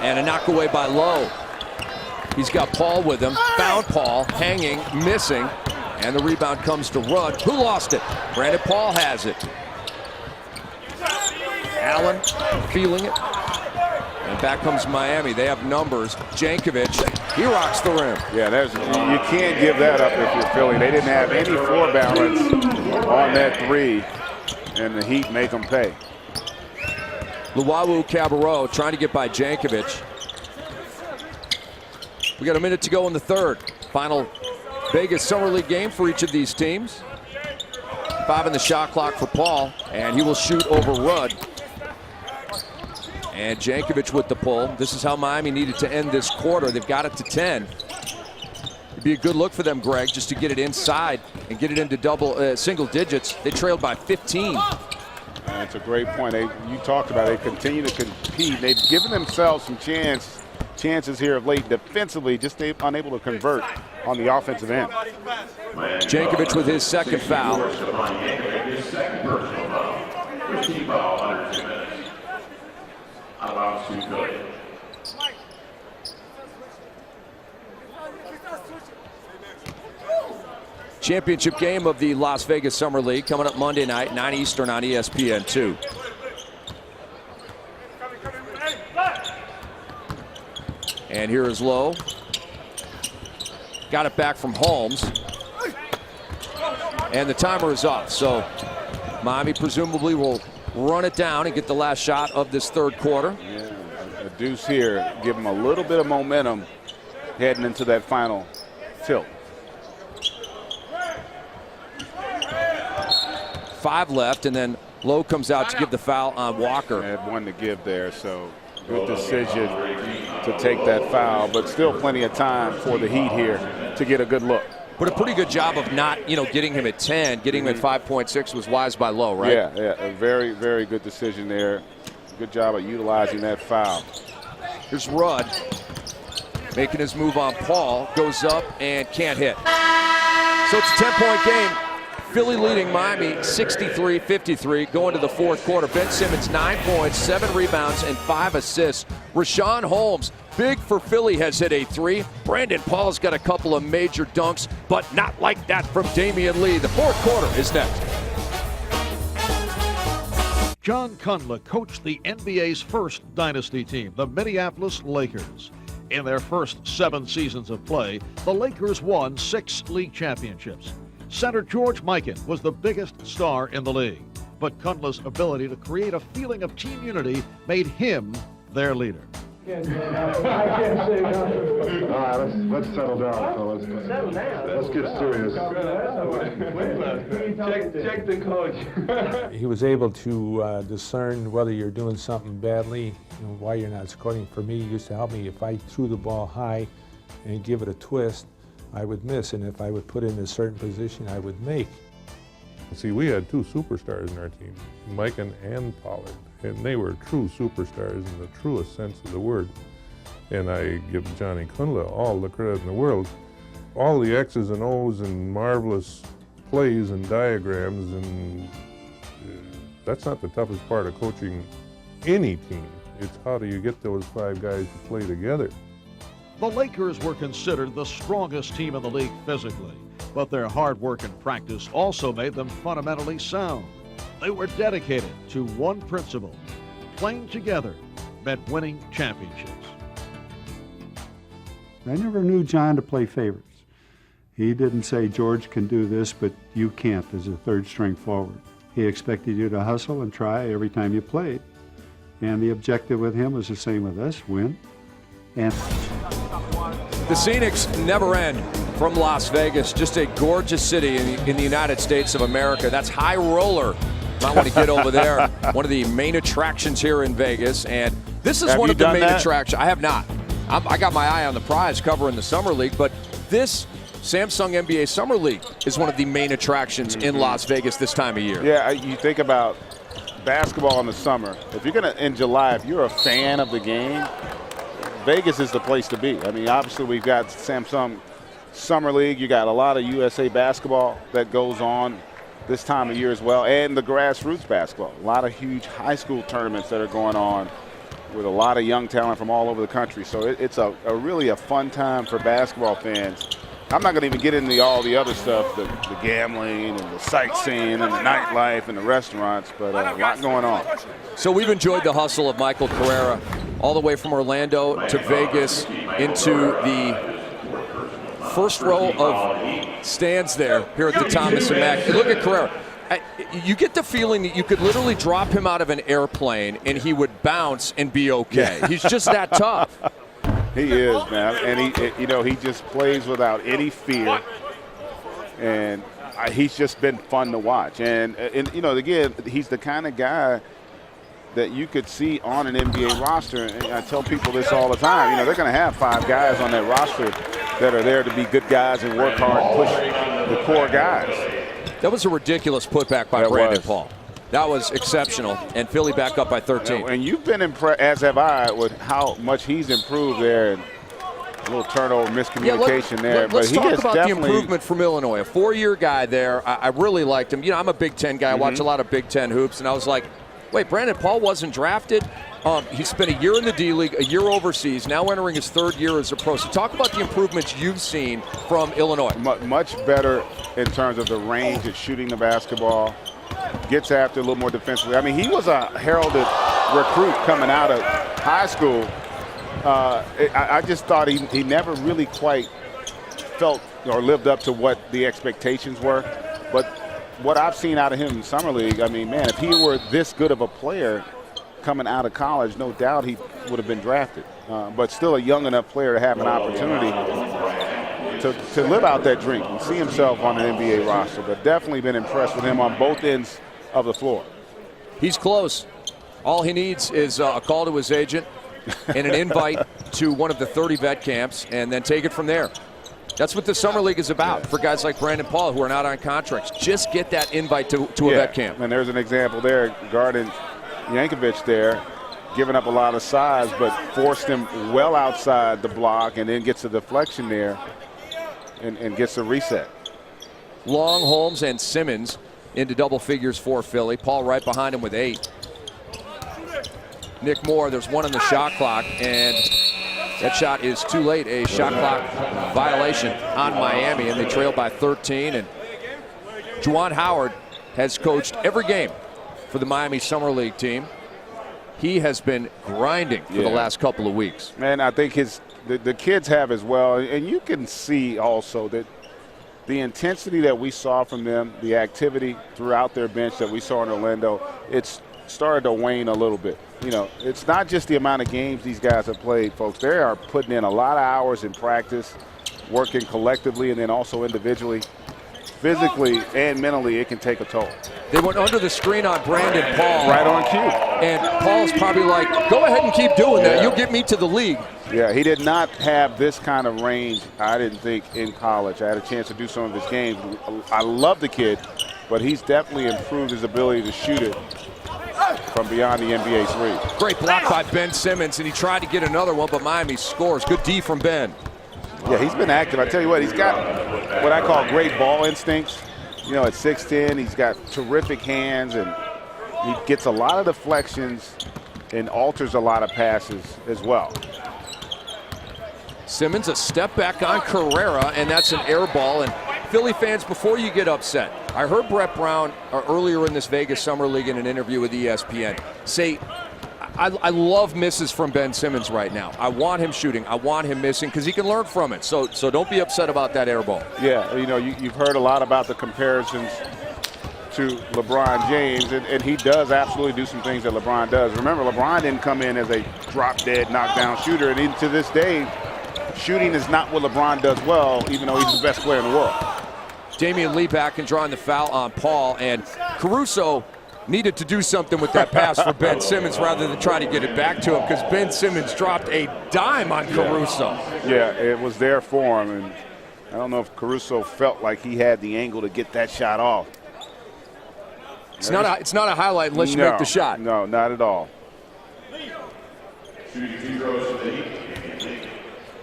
And a knock away by Lowe. He's got Paul with him. Found Paul, hanging, missing. And the rebound comes to Rudd. Who lost it? Brandon Paul has it. Allen feeling it. And back comes Miami. They have numbers. Jankovic, he rocks the rim. Yeah, you can't give that up if you're Philly. They didn't have any floor balance on that three, and the Heat make them pay. Luwawu Cabarrot trying to get by Jankovic. We got a minute to go in the third. Final Vegas Summer League game for each of these teams. 5 in the shot clock for Paul, and he will shoot over Rudd. And Jankovic with the pull. This is how Miami needed to end this quarter. They've got it to 10. It'd be a good look for them, Greg, just to get it inside and get it into single digits. They trailed by 15. That's a great point. You talked about it. They continue to compete. They've given themselves some chances here of late defensively, just unable to convert on the offensive end. Jankovic with his second foul. Championship game of the Las Vegas Summer League coming up Monday night, 9 Eastern on ESPN2. And here is Lowe. Got it back from Holmes. And the timer is off. So Miami presumably will run it down and get the last shot of this third quarter. Yeah, a deuce here, give them a little bit of momentum heading into that final tilt. 5 left, and then Lowe comes out to give the foul on Walker. Had one to give there, so good decision to take that foul, but still plenty of time for the Heat here to get a good look. But a pretty good job of not, getting him at 10, getting him at 5.6 was wise by Lowe, right? Yeah, a very, very good decision there. Good job of utilizing that foul. Here's Rudd making his move on Paul, goes up and can't hit. So it's a 10-point game. Philly leading Miami 63-53 going to the fourth quarter. Ben Simmons 9 points, 7 rebounds, and 5 assists. Rashawn Holmes, big for Philly, has hit a 3. Brandon Paul's got a couple of major dunks, but not like that from Damian Lee. The fourth quarter is next. John Cundla coached the NBA's first dynasty team, the Minneapolis Lakers. In their first 7 seasons of play, the Lakers won 6 league championships. Center George Mikan was the biggest star in the league, but Cundla's ability to create a feeling of team unity made him their leader. I can't say nothing. All right, let's settle down, fellas. Settle down. Let's get serious. Check the coach. He was able to discern whether you're doing something badly and why you're not scoring. For me, he used to help me. If I threw the ball high and give it a twist, I would miss, and if I would put it in a certain position, I would make. See, we had 2 superstars in our team, Mikan and Pollard, and they were true superstars in the truest sense of the word. And I give Johnny Cundla all the credit in the world. All the X's and O's and marvelous plays and diagrams, and that's not the toughest part of coaching any team. It's how do you get those 5 guys to play together. The Lakers were considered the strongest team in the league physically, but their hard work and practice also made them fundamentally sound. They were dedicated to one principle: playing together meant winning championships. I never knew John to play favorites. He didn't say, George can do this, but you can't as a third-string forward. He expected you to hustle and try every time you played. And the objective with him was the same with us, win. And the Scenics never end from Las Vegas. Just a gorgeous city in the United States of America. That's High Roller. Might want to get over there. One of the main attractions here in Vegas. And this is one of the main attractions. I have not. I got my eye on the prize covering the Summer League, but this Samsung NBA Summer League is one of the main attractions in Las Vegas this time of year. Yeah, you think about basketball in the summer. If you're going to, in July, if you're a fan of the game, Vegas is the place to be. I mean, obviously we've got Samsung Summer League. You got a lot of USA basketball that goes on this time of year as well, and the grassroots basketball. A lot of huge high school tournaments that are going on with a lot of young talent from all over the country. So it's a really a fun time for basketball fans. I'm not going to even get into all the other stuff, the gambling and the sightseeing and the nightlife and the restaurants, but a lot going on. So we've enjoyed the hustle of Michael Carrera all the way from Orlando to Vegas into the first row of stands there here at the Thomas and Mack. Look at Carrera. You get the feeling that you could literally drop him out of an airplane and he would bounce and be okay. He's just that tough. He is, man, and he just plays without any fear, and he's just been fun to watch. And again, he's the kind of guy that you could see on an NBA roster. And I tell people this all the time. They're going to have 5 guys on that roster that are there to be good guys and work hard and push the core guys. That was a ridiculous putback by Brandon Paul. That was exceptional, and Philly back up by 13. And you've been impressed, as have I, with how much he's improved there. And a little turnover, miscommunication there. Let's but talk about the improvement from Illinois. A 4-year guy there. I really liked him. I'm a Big Ten guy. I watch a lot of Big Ten hoops, and I was like, wait, Brandon Paul wasn't drafted? He spent a year in the D-League, a year overseas, now entering his 3rd year as a pro. So talk about the improvements you've seen from Illinois. Much better in terms of the range at shooting the basketball. Gets after a little more defensively. I mean, he was a heralded recruit coming out of high school. I just thought he never really quite felt or lived up to what the expectations were. But what I've seen out of him in Summer League, I mean, man, if he were this good of a player coming out of college, no doubt he would have been drafted. But still a young enough player to have an opportunity to live out that dream and see himself on an NBA roster. But definitely been impressed with him on both ends of the floor. He's close. All he needs is a call to his agent and an invite to one of the 30 vet camps, and then take it from there. That's what the Summer League is about for guys like Brandon Paul who are not on contracts. Just get that invite to a vet camp. And there's an example there, guarding Yankovic there, giving up a lot of size, but forced him well outside the block, and then gets a deflection there and gets a reset. Long, Holmes, and Simmons into double figures for Philly. Paul right behind him with 8. Nick Moore, there's 1 on the shot clock, and that shot is too late. A shot clock violation on Miami, and they trail by 13. And Juwan Howard has coached every game for the Miami Summer League team. He has been grinding for the last couple of weeks. Man, I think the kids have as well, and you can see also that the intensity that we saw from them, the activity throughout their bench that we saw in Orlando, it's started to wane a little bit. It's not just the amount of games these guys have played, folks. They are putting in a lot of hours in practice, working collectively and then also individually. Physically and mentally, it can take a toll. They went under the screen on Brandon Paul. Right on cue. And Paul's probably like, go ahead and keep doing that. You'll get me to the league. Yeah, he did not have this kind of range, I didn't think, in college. I had a chance to do some of his games. I love the kid, but he's definitely improved his ability to shoot it from beyond the NBA 3. Great block by Ben Simmons, and he tried to get another one, but Miami scores. Good D from Ben. Yeah, he's been active. I tell you what, he's got what I call great ball instincts. At 6'10", he's got terrific hands, and he gets a lot of deflections and alters a lot of passes as well. Simmons, a step back on Carrera, and that's an air ball. And Philly fans, before you get upset, I heard Brett Brown earlier in this Vegas Summer League in an interview with ESPN say, I love misses from Ben Simmons right now. I want him shooting. I want him missing because he can learn from it. So don't be upset about that air ball. Yeah, you've heard a lot about the comparisons to LeBron James, and he does absolutely do some things that LeBron does. Remember, LeBron didn't come in as a drop-dead, knockdown shooter, and even to this day, shooting is not what LeBron does well, even though he's the best player in the world. Damian Lee back and drawing the foul on Paul, and Caruso needed to do something with that pass for Ben Simmons rather than try to get it back to him, because Ben Simmons dropped a dime on Caruso. Yeah, it was there for him, and I don't know if Caruso felt like he had the angle to get that shot off. It's not a highlight unless you make the shot. No, not at all.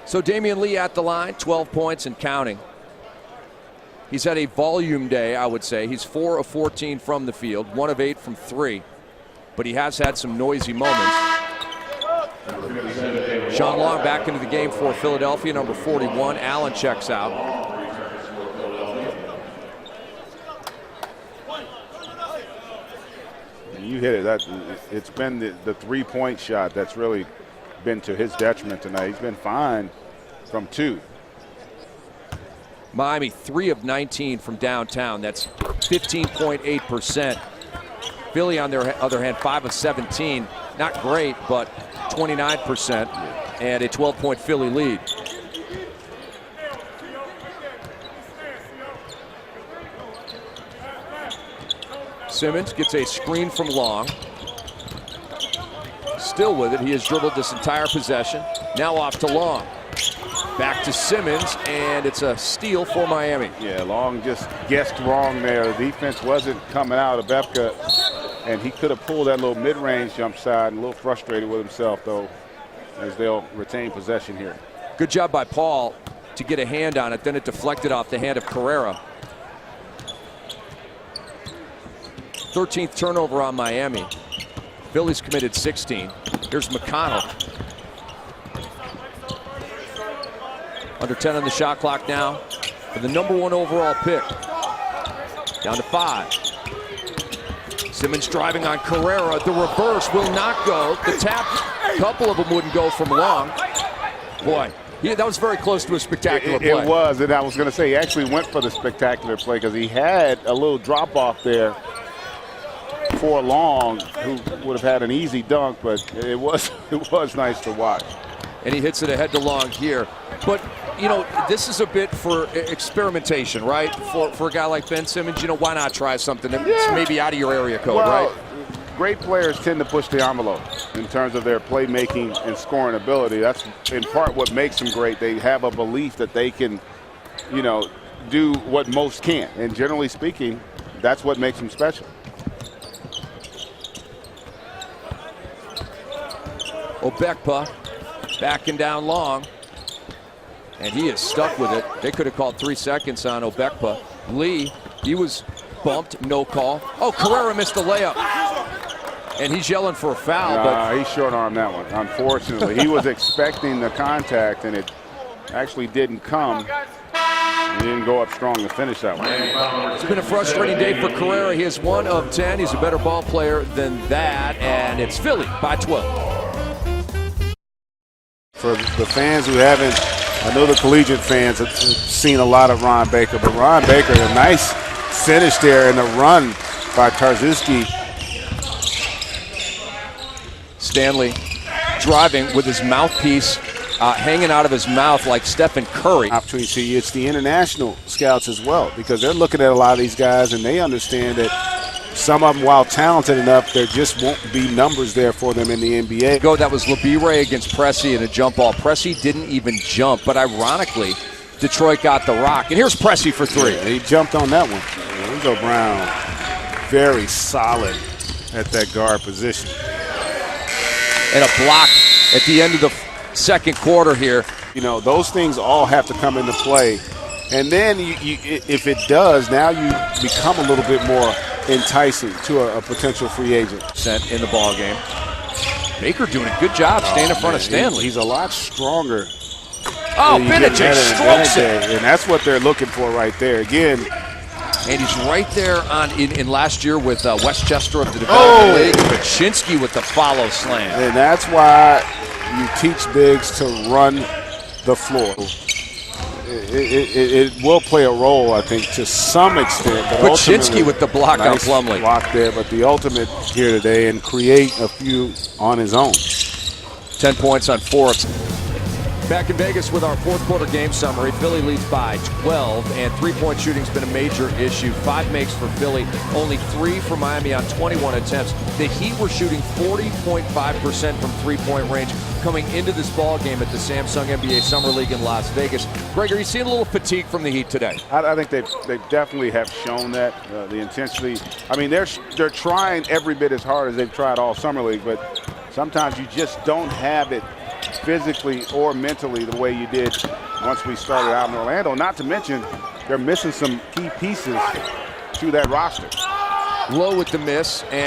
So Damian Lee at the line, 12 points and counting. He's had a volume day, I would say. He's 4 of 14 from the field, 1 of 8 from 3. But he has had some noisy moments. Sean Long back into the game for Philadelphia, number 41. Allen checks out. You hit it. It's been the three-point shot that's really been to his detriment tonight. He's been fine from 2. Miami 3 of 19 from downtown. That's 15.8%. Philly, on their other hand, 5 of 17. Not great, but 29%, and a 12-point Philly lead. Simmons gets a screen from Long. Still with it. He has dribbled this entire possession. Now off to Long. Back to Simmons, and it's a steal for Miami. Yeah, Long just guessed wrong there. The defense wasn't coming out of Bepka, and he could have pulled that little mid-range jump side, and a little frustrated with himself, though, as they'll retain possession here. Good job by Paul to get a hand on it. Then it deflected off the hand of Carrera. 13th turnover on Miami. Philly's committed 16. Here's McConnell. Under 10 on the shot clock now for the number 1 overall pick. Down to 5. Simmons driving on Carrera. The reverse will not go. The tap, a couple of them wouldn't go from Long. Boy, that was very close to a spectacular play. It was, and I was going to say he actually went for the spectacular play because he had a little drop off there for Long, who would have had an easy dunk, but it was nice to watch. And he hits it ahead to Long here. But, you know, this is a bit for experimentation, right? For a guy like Ben Simmons, you know, why not try something that's maybe out of your area code, right? Great players tend to push the envelope in terms of their playmaking and scoring ability. That's in part what makes them great. They have a belief that they can, you know, do what most can't. And generally speaking, that's what makes them special. Obekpa backing down Long, and he is stuck with it. They could have called 3 seconds on Obekpa. Lee, he was bumped, no call. Oh, Carrera missed the layup, and he's yelling for a foul. But he short-armed that one, unfortunately. He was expecting the contact, and it actually didn't come. He didn't go up strong to finish that one. It's been a frustrating day for Carrera. He is 1 of 10. He's a better ball player than that, and it's Philly by 12. For the fans who haven't, I know the collegiate fans have seen a lot of Ron Baker, but Ron Baker, a nice finish there and a run by Tarczewski. Stanley driving with his mouthpiece hanging out of his mouth like Stephen Curry. Opportunity to see it's the international scouts as well, because they're looking at a lot of these guys and they understand that some of them, while talented enough, there just won't be numbers there for them in the NBA. That was Labire against Pressey in a jump ball. Pressey didn't even jump, but ironically, Detroit got the rock. And here's Pressey for 3. Yeah, he jumped on that one. Lorenzo Brown, very solid at that guard position. And a block at the end of the second quarter here. You know, those things all have to come into play. And then if it does, now you become a little bit more enticing to a potential free agent. In the ball game. Baker doing a good job staying in front of Stanley. He's a lot stronger. Oh, Benedict strokes it. And that's what they're looking for right there. Again. And he's right there in last year with Westchester of the Development League. Baczynski with the follow slam. And that's why you teach bigs to run the floor. It will play a role, I think, to some extent. But Baczynski with the block on Plumlee. Block there, but the ultimate here today and create a few on his own. 10 points on 4. Back in Vegas with our fourth quarter game summary. Philly leads by 12, and three-point shooting's been a major issue. 5 makes for Philly, only 3 for Miami on 21 attempts. The Heat were shooting 40.5% from three-point range coming into this ball game at the Samsung NBA Summer League in Las Vegas. Greg, are you seeing a little fatigue from the Heat today? I think they definitely have shown that, the intensity. I mean, they're trying every bit as hard as they've tried all Summer League, but sometimes you just don't have it physically or mentally the way you did once we started out in Orlando. Not to mention, they're missing some key pieces to that roster. Low with the miss. And